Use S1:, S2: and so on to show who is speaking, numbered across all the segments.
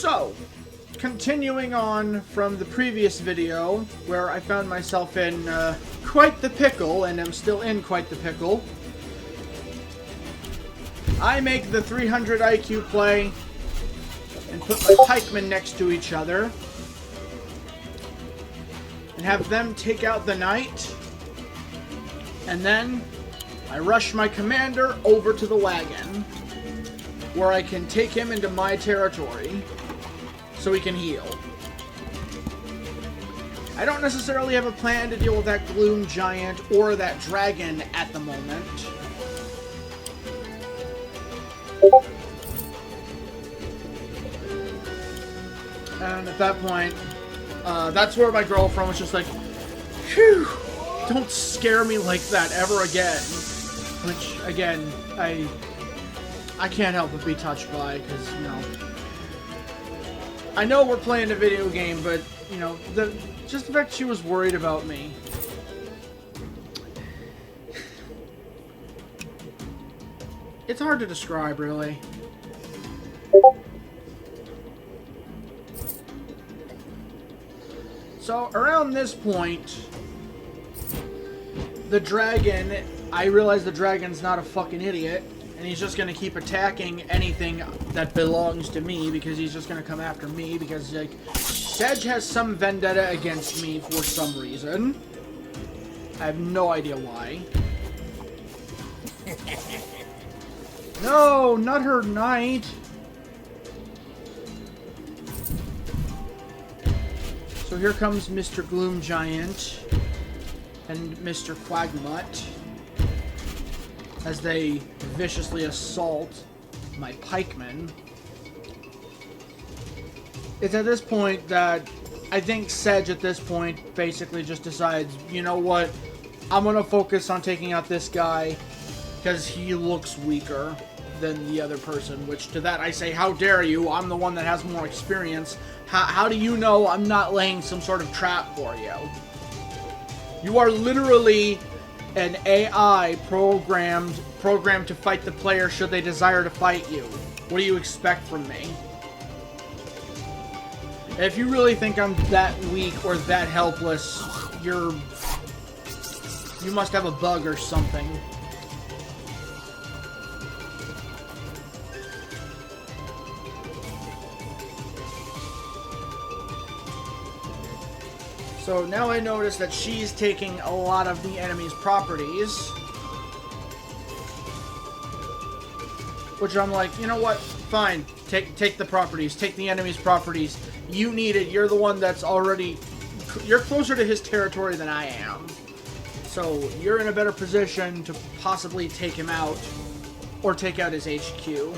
S1: So, continuing on from the previous video, where I found myself in quite the pickle, and am still in quite the pickle, I make the 300 IQ play and put my pikemen next to each other and have them take out the knight, and then I rush my commander over to the wagon where I can take him into my territory so he can heal. I don't necessarily have a plan to deal with that gloom giant or that dragon at the moment. And at that point, that's where my girlfriend was just like, phew, don't scare me like that ever again. Which, again, I can't help but be touched by, because, you know, I know we're playing a video game, but, you know, just the fact she was worried about me. It's hard to describe, really. So, around this point, the dragon, I realize the dragon's not a fucking idiot, and he's just gonna keep attacking anything that belongs to me, because he's just gonna come after me, because, like, Sedge has some vendetta against me for some reason. I have no idea why. No, not her knight. So here comes Mr. Gloom Giant and Mr. Quagmut as they viciously assault my pikemen. It's at this point that I think Sedge at this point basically just decides, you know what, I'm gonna focus on taking out this guy because he looks weaker than the other person, which to that I say, how dare you, I'm the one that has more experience. How do you know I'm not laying some sort of trap for you? You are literally an AI programmed to fight the player should they desire to fight you. What do you expect from me? If you really think I'm that weak or that helpless, you must have a bug or something. So now I notice that she's taking a lot of the enemy's properties. Which I'm like, you know what? Fine. Take the properties. Take the enemy's properties. You need it. You're the one that's already... You're closer to his territory than I am. So you're in a better position to possibly take him out. Or take out his HQ.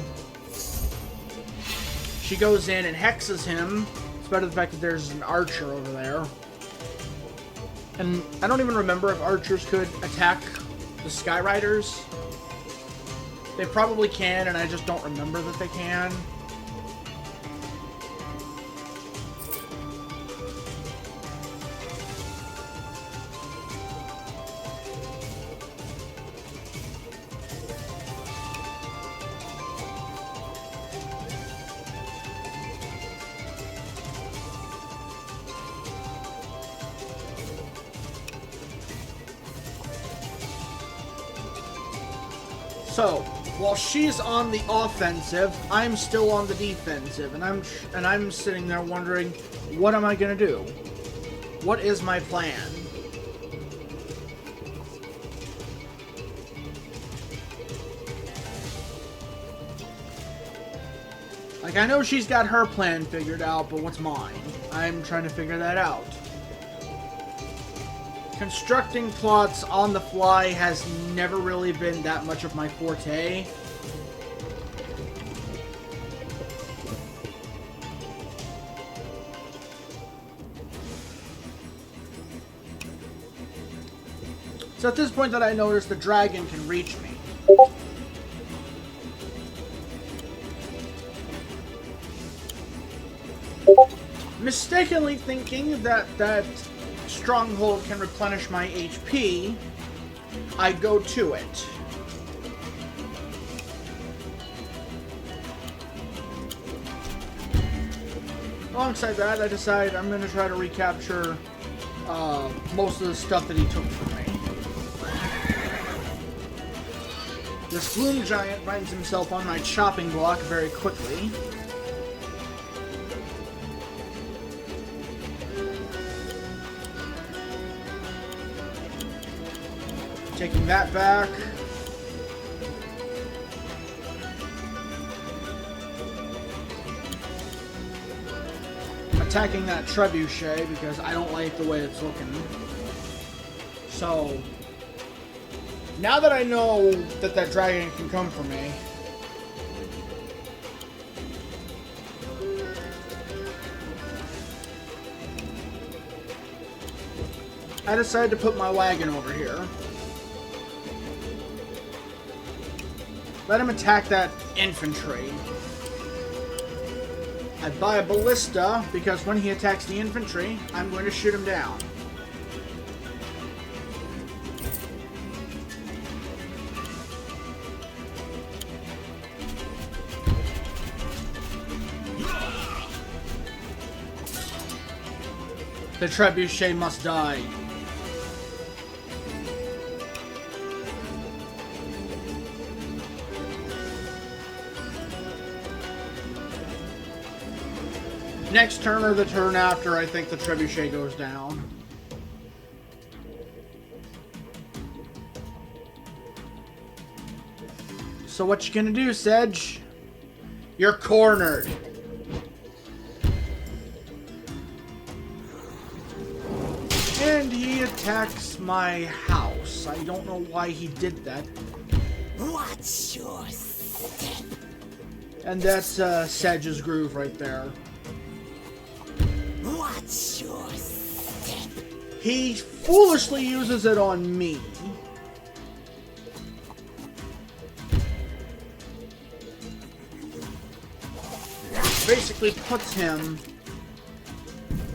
S1: She goes in and hexes him. Despite the fact that there's an archer over there. And I don't even remember if archers could attack the Skyriders. They probably can, and I just don't remember that they can. So, while she's on the offensive, I'm still on the defensive, and I'm sitting there wondering, what am I gonna do? What is my plan? Like, I know she's got her plan figured out, but what's mine? I'm trying to figure that out. Constructing plots on the fly has never really been that much of my forte. So at this point that I notice the dragon can reach me. Mistakenly thinking that stronghold can replenish my HP, I go to it. Alongside that, I decide I'm going to try to recapture most of the stuff that he took from me. This Gloom Giant finds himself on my chopping block very quickly. Taking that back. I'm attacking that trebuchet because I don't like the way it's looking. So, now that I know that that dragon can come for me, I decided to put my wagon over here. Let him attack that infantry. I buy a ballista because when he attacks the infantry, I'm going to shoot him down. The trebuchet must die. Next turn or the turn after, I think the trebuchet goes down. So what you gonna do, Sedge? You're cornered. And he attacks my house. I don't know why he did that.
S2: What's your step?
S1: And that's Sedge's groove right there.
S2: What's your step?
S1: He foolishly uses it on me. Basically puts him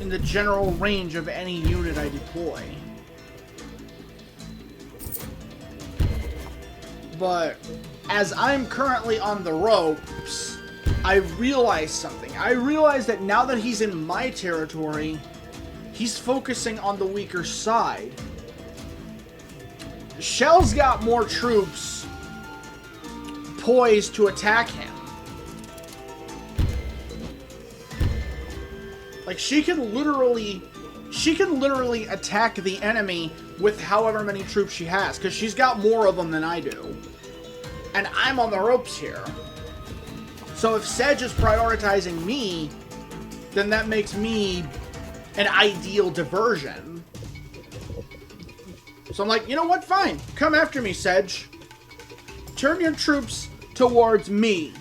S1: in the general range of any unit I deploy. But as I'm currently on the ropes, I realize something. I realize that now that he's in my territory, he's focusing on the weaker side. Shell's got more troops poised to attack him. Like, she can literally attack the enemy with however many troops she has, because she's got more of them than I do. And I'm on the ropes here. So if Sedge is prioritizing me, then that makes me an ideal diversion. So I'm like, you know what? Fine. Come after me, Sedge. Turn your troops towards me.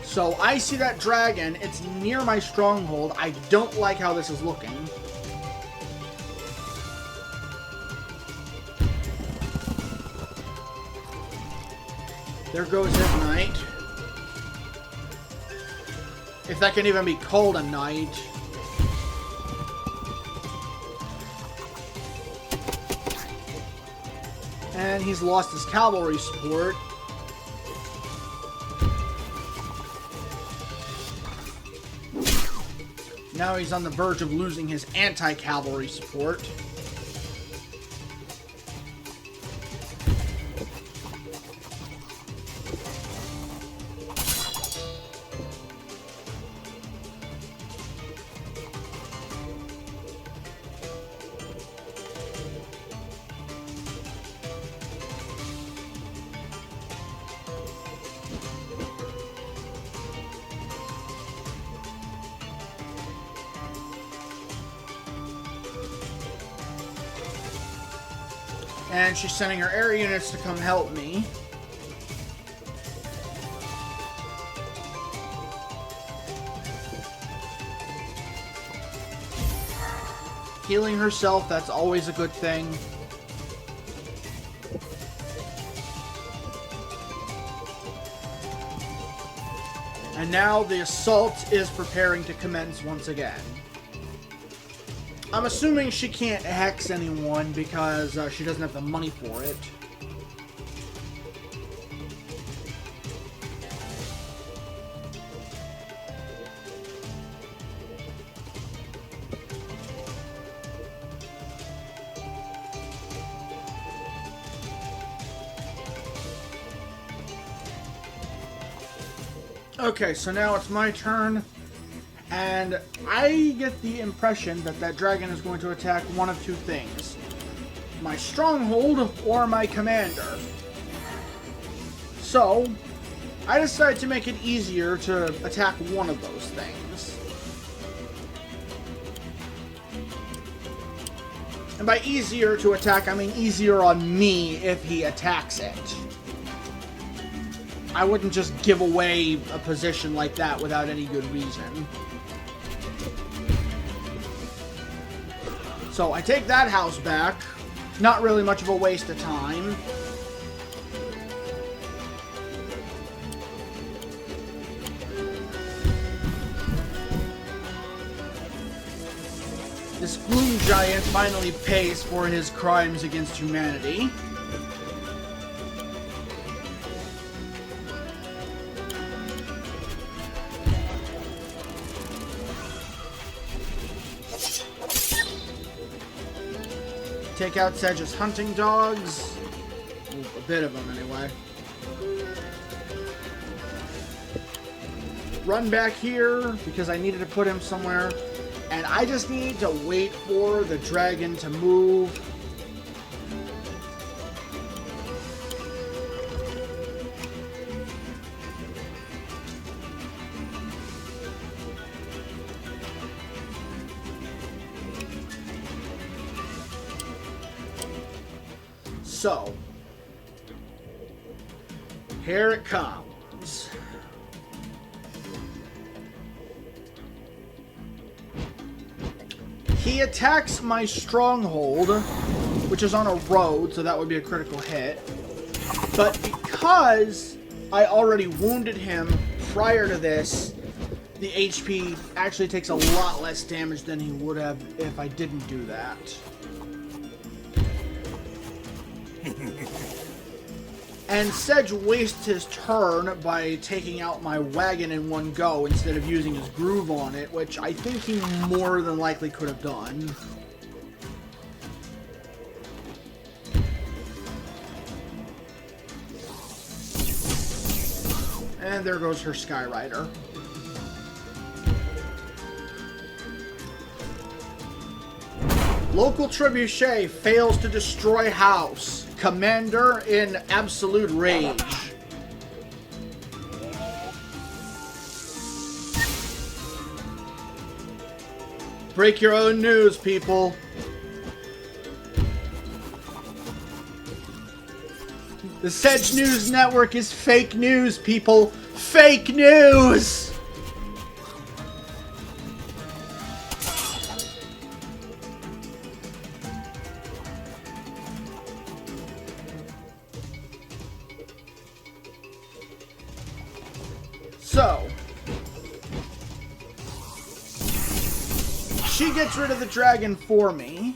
S1: So I see that dragon. It's near my stronghold. I don't like how this is looking. There goes his knight. If that can even be called a knight. And he's lost his cavalry support. Now he's on the verge of losing his anti-cavalry support. And she's sending her air units to come help me. Healing herself, that's always a good thing. And now the assault is preparing to commence once again. I'm assuming she can't hex anyone because she doesn't have the money for it. Okay, so now it's my turn, and I get the impression that that dragon is going to attack one of two things. My stronghold or my commander. So, I decide to make it easier to attack one of those things. And by easier to attack, I mean easier on me if he attacks it. I wouldn't just give away a position like that without any good reason. So I take that house back. Not really much of a waste of time. This Gloom Giant finally pays for his crimes against humanity. Take out Sedge's hunting dogs. A bit of them, anyway. Run back here, because I needed to put him somewhere. And I just need to wait for the dragon to move. So, here it comes. He attacks my stronghold, which is on a road, so that would be a critical hit. But because I already wounded him prior to this, the HP actually takes a lot less damage than he would have if I didn't do that. And Sedge wastes his turn by taking out my wagon in one go instead of using his groove on it, which I think he more than likely could have done. And there goes her Skyrider. Local trebuchet fails to destroy house. Commander in absolute rage. Break your own news, people. The Sedge News Network is fake news, people. Fake news! So, she gets rid of the dragon for me.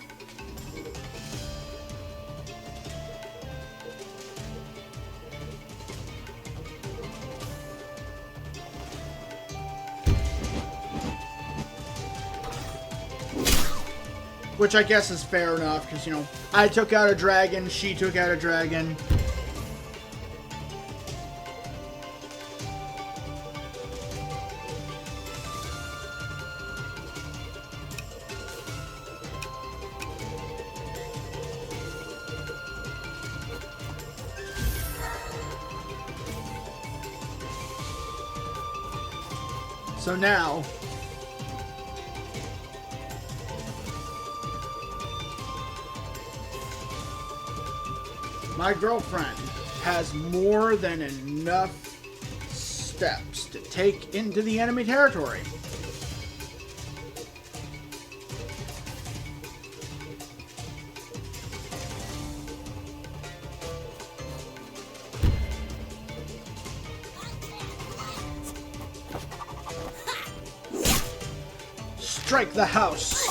S1: Which I guess is fair enough, because, you know, I took out a dragon, she took out a dragon. So now, my girlfriend has more than enough steps to take into the enemy territory. strike the house.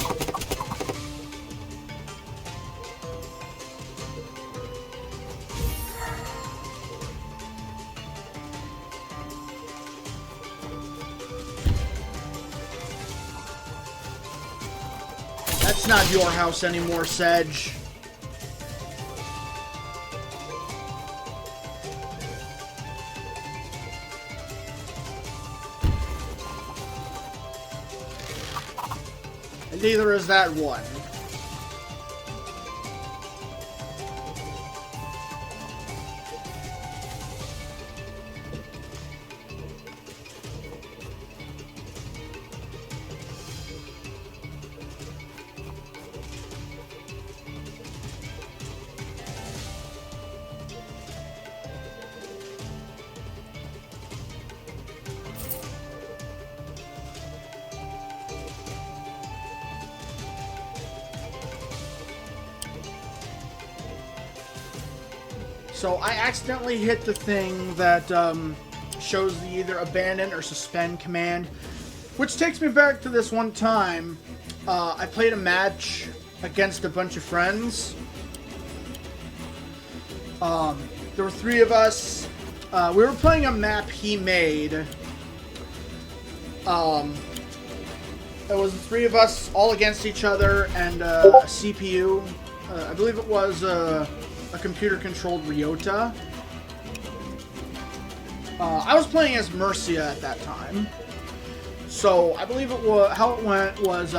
S1: That's not your house anymore, Sedge. And neither is that one. So I accidentally hit the thing that shows the either abandon or suspend command, which takes me back to this one time. I played a match against a bunch of friends. There were 3 of us. We were playing a map he made. It was the 3 of us all against each other and a CPU. I believe it was a computer-controlled Ryota. I was playing as Mercia at that time. So, I believe it was, how it went was,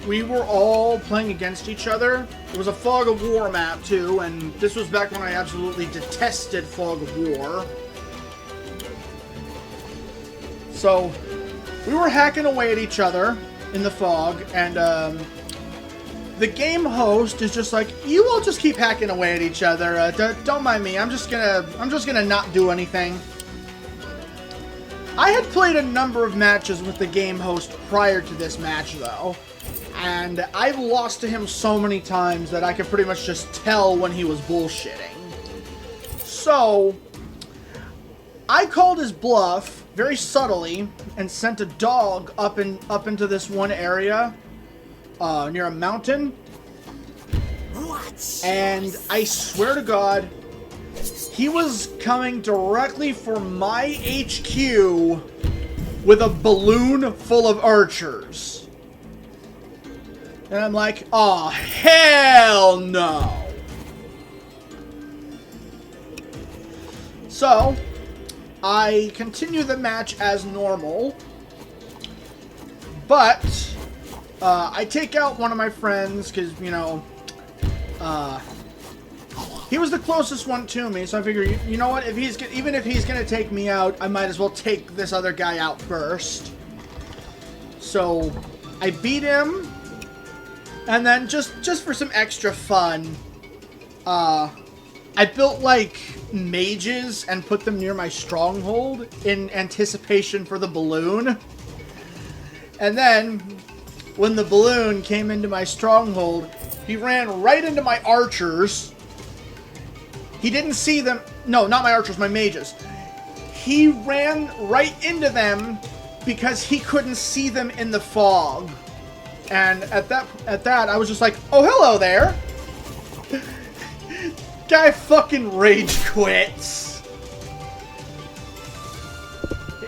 S1: we were all playing against each other. It was a Fog of War map, too, and this was back when I absolutely detested Fog of War. So, we were hacking away at each other in the fog, and, the game host is just like, you all just keep hacking away at each other. Don't mind me. I'm just gonna not do anything. I had played a number of matches with the game host prior to this match, though, and I've lost to him so many times that I could pretty much just tell when he was bullshitting. So, I called his bluff very subtly and sent a dog up into this one area. Near a mountain, and I swear to God, he was coming directly for my HQ with a balloon full of archers. And I'm like, oh, hell no. So, I continue the match as normal, but I take out one of my friends because, you know, he was the closest one to me, so I figure, you know what, even if he's gonna take me out, I might as well take this other guy out first. So I beat him, and then just for some extra fun, I built like mages and put them near my stronghold in anticipation for the balloon. And then, when the balloon came into my stronghold, he ran right into my archers. He didn't see them. No, not my archers, my mages. He ran right into them because he couldn't see them in the fog. And at that, I was just like, oh, hello there. Guy fucking rage quits.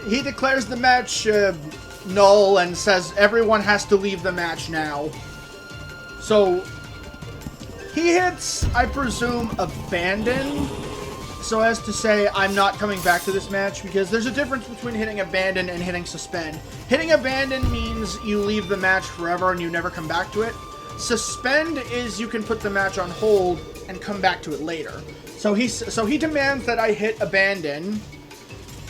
S1: He declares the match null and says everyone has to leave the match now. So he hits, I presume, abandon, so as to say I'm not coming back to this match, because there's a difference between hitting abandon and hitting suspend. Hitting abandon means you leave the match forever and you never come back to it. Suspend is you can put the match on hold and come back to it later. So he demands that I hit abandon.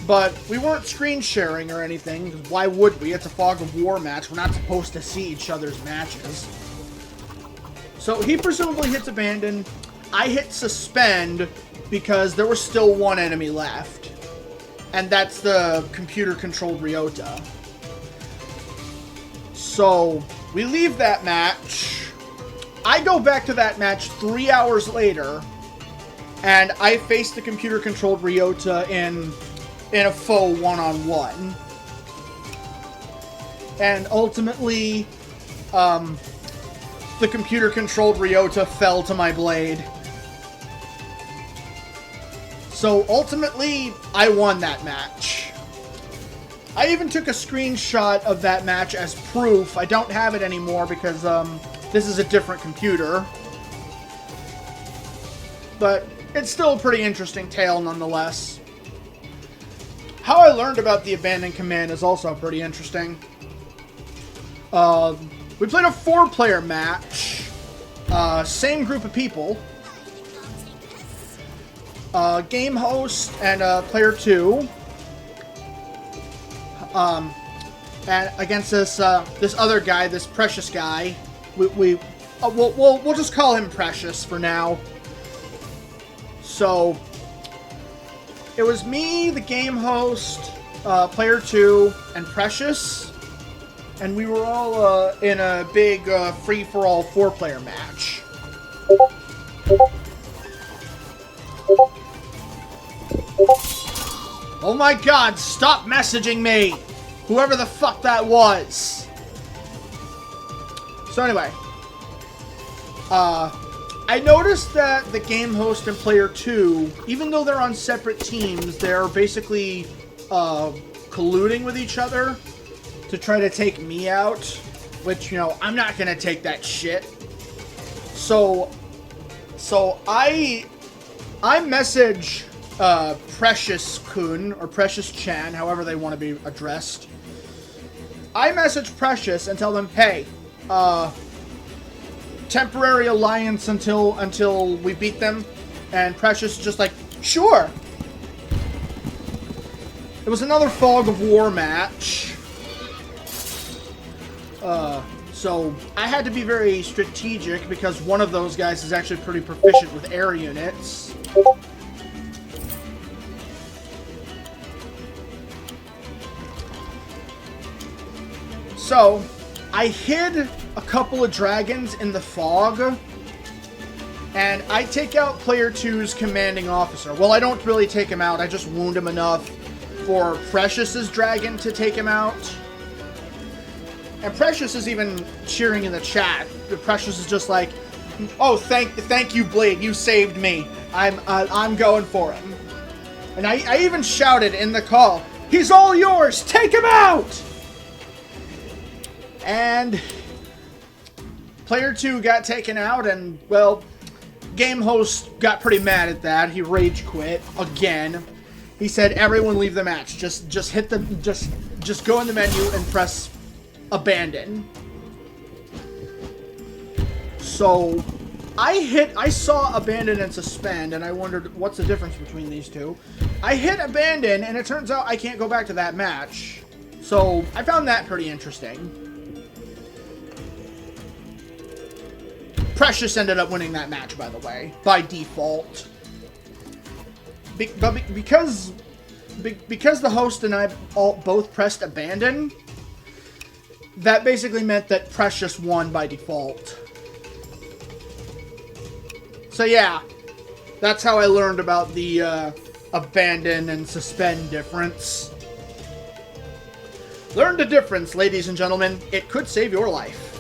S1: But we weren't screen sharing or anything, because why would we? It's a Fog of War match. We're not supposed to see each other's matches. So he presumably hits abandon. I hit suspend because there was still one enemy left. And that's the computer-controlled Ryota. So we leave that match. I go back to that match 3 hours later, and I face the computer-controlled Ryota in a faux one-on-one. And ultimately, the computer-controlled Ryota fell to my blade. So ultimately, I won that match. I even took a screenshot of that match as proof. I don't have it anymore because this is a different computer. But it's still a pretty interesting tale nonetheless. How I learned about the abandoned command is also pretty interesting. We played a 4-player match. Same group of people. Game host and player 2. And against this this other guy, this Precious guy. We'll just call him Precious for now. So it was me, the game host, player 2, and Precious, and we were all in a big free-for-all 4-player match. Oh my god, stop messaging me! Whoever the fuck that was! So anyway, I noticed that the game host and player 2, even though they're on separate teams, they're basically colluding with each other to try to take me out, which, you know, I'm not gonna take that shit. So I message Precious-kun, or Precious-chan, however they want to be addressed. I message Precious and tell them, hey, temporary alliance until we beat them. And Precious just like, sure. It was another Fog of War match. So I had to be very strategic because one of those guys is actually pretty proficient with air units. So, I hid a couple of dragons in the fog, and I take out player 2's commanding officer. Well, I don't really take him out, I just wound him enough for Precious's dragon to take him out. And Precious is even cheering in the chat. Precious is just like, oh, thank you, Blade, you saved me. I'm going for him. And I even shouted in the call, he's all yours, take him out! And player 2 got taken out, and, well, game host got pretty mad at that. He rage quit again. He said, everyone leave the match. Just hit the, just go in the menu and press abandon. So I saw abandon and suspend, and I wondered what's the difference between these two. I hit abandon, and it turns out I can't go back to that match. So I found that pretty interesting. Precious ended up winning that match, by the way, by default. But because the host and I both pressed abandon, that basically meant that Precious won by default. So yeah, that's how I learned about the abandon and suspend difference. Learn the difference, ladies and gentlemen. It could save your life.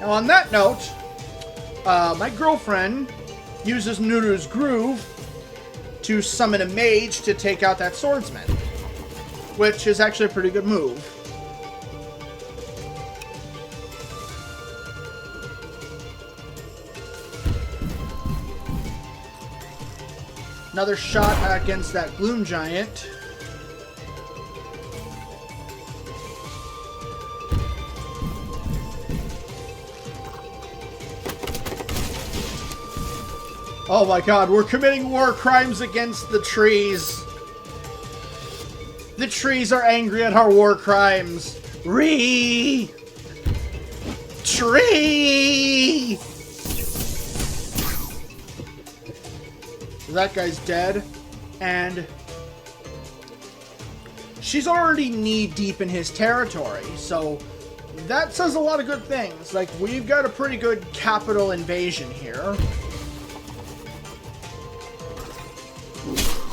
S1: Now, on that note, my girlfriend uses WarGroove to summon a mage to take out that swordsman, which is actually a pretty good move. Another shot against that Gloom Giant. Oh my god, we're committing war crimes against the trees. The trees are angry at our war crimes. Tree! That guy's dead. And she's already knee-deep in his territory, so that says a lot of good things. Like, we've got a pretty good capital invasion here.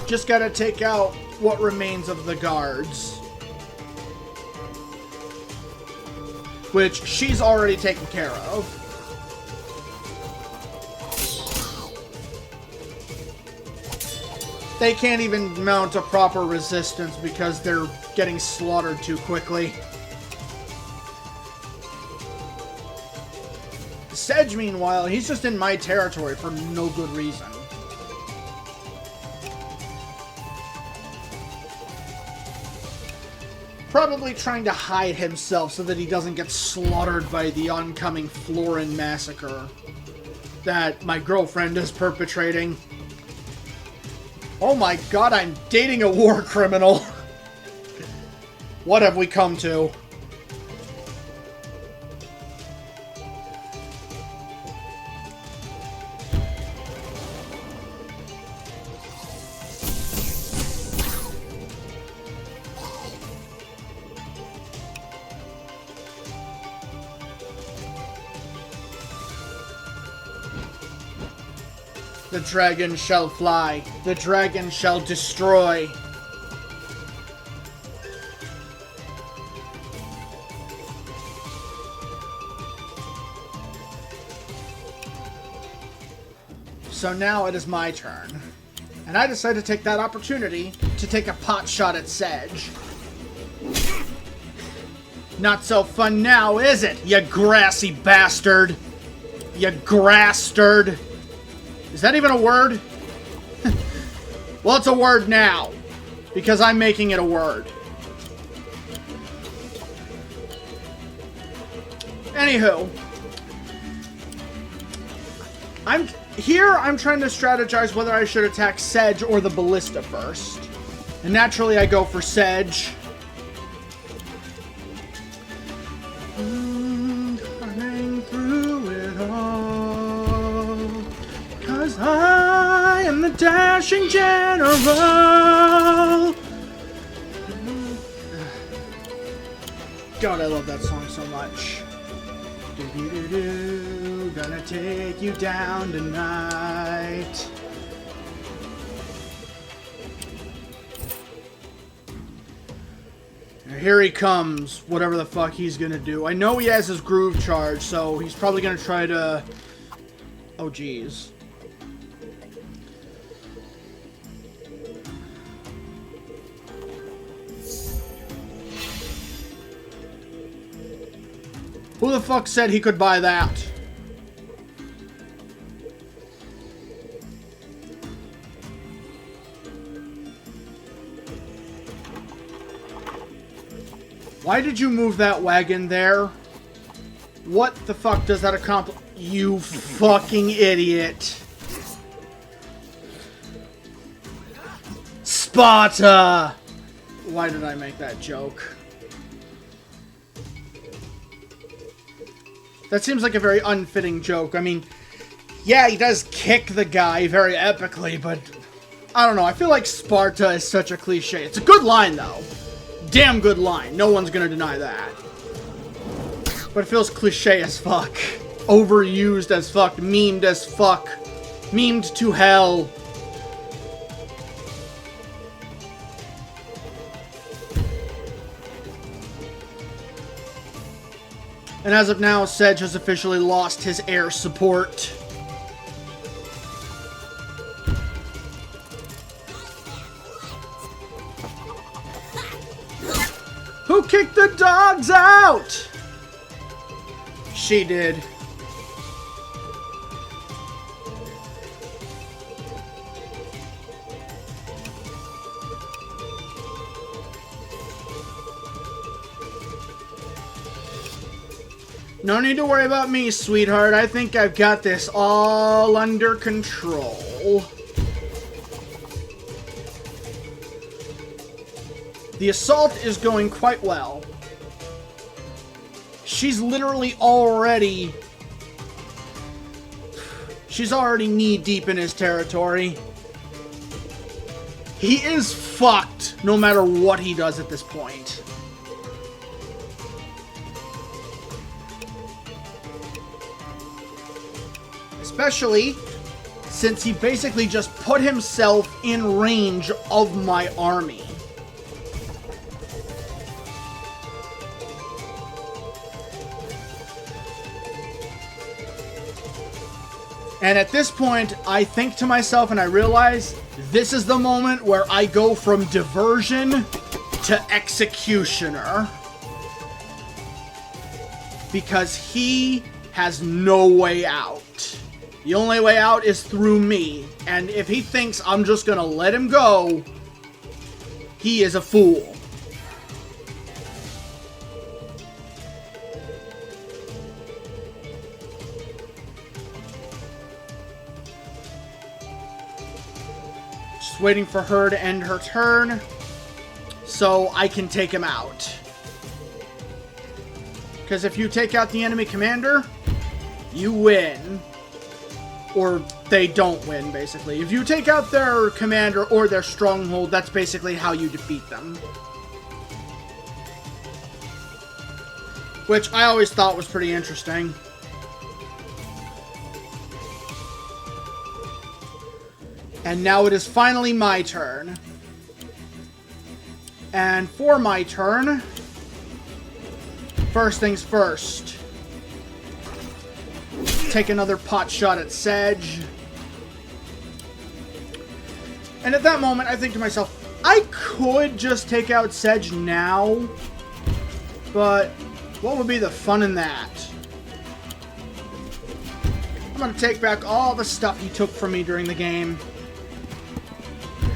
S1: Just gotta take out what remains of the guards. Which she's already taken care of. They can't even mount a proper resistance because they're getting slaughtered too quickly. Sedge, meanwhile, he's just in my territory for no good reason. Probably trying to hide himself so that he doesn't get slaughtered by the oncoming Florin massacre that my girlfriend is perpetrating. Oh my god, I'm dating a war criminal. What have we come to? The dragon shall fly. The dragon shall destroy. So now it is my turn. And I decide to take that opportunity to take a pot shot at Sedge. Not so fun now, is it, you grassy bastard? You grastard. Is that even a word? Well, it's a word now. Because I'm making it a word. Anywho. I'm trying to strategize whether I should attack Sedge or the Ballista first. And naturally I go for Sedge. Running through it all. 'Cause I am the dashing general. God, I love that song so much. Do-do-do-do, gonna take you down tonight. Here he comes, whatever the fuck he's gonna do. I know he has his groove charge, so he's probably gonna try to... Oh, jeez. Who the fuck said he could buy that? Why did you move that wagon there? What the fuck does that accomplish? You fucking idiot. Sparta! Why did I make that joke? That seems like a very unfitting joke. I mean, yeah, he does kick the guy very epically, but I don't know. I feel like Sparta is such a cliche. It's a good line, though. Damn good line. No one's gonna deny that. But it feels cliche as fuck. Overused as fuck. Memed as fuck. Memed to hell. And as of now, Sedge has officially lost his air support. Who kicked the dogs out? She did. No need to worry about me, sweetheart. I think I've got this all under control. The assault is going quite well. She's literally already... She's already knee-deep in his territory. He is fucked no matter what he does at this point. Especially since he basically just put himself in range of my army. And at this point, I think to myself and I realize this is the moment where I go from diversion to executioner. Because he has no way out. The only way out is through me. And if he thinks I'm just gonna let him go, he is a fool. Just waiting for her to end her turn so I can take him out. Because if you take out the enemy commander, you win. Or they don't win, basically. If you take out their commander or their stronghold, that's basically how you defeat them. Which I always thought was pretty interesting. And now it is finally my turn. And for my turn, first things first. Take another pot shot at Sedge. And at that moment, I think to myself, I could just take out Sedge now. But what would be the fun in that? I'm going to take back all the stuff he took from me during the game.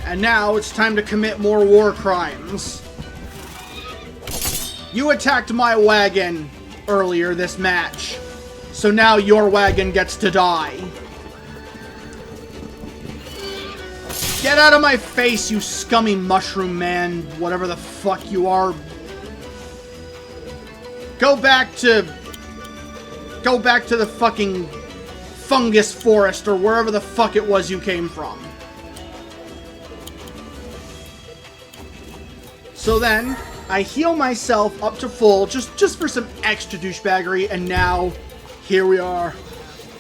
S1: And now it's time to commit more war crimes. You attacked my wagon earlier this match. So now your wagon gets to die. Get out of my face, you scummy mushroom man, whatever the fuck you are. Go back to the fucking fungus forest or wherever the fuck it was you came from. So then, I heal myself up to full, just for some extra douchebaggery, and now, here we are.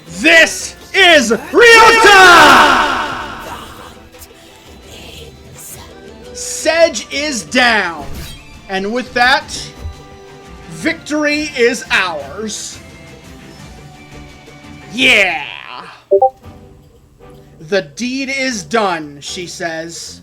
S1: This is Ryota! Sedge is down. And with that, victory is ours. Yeah! The deed is done, she says.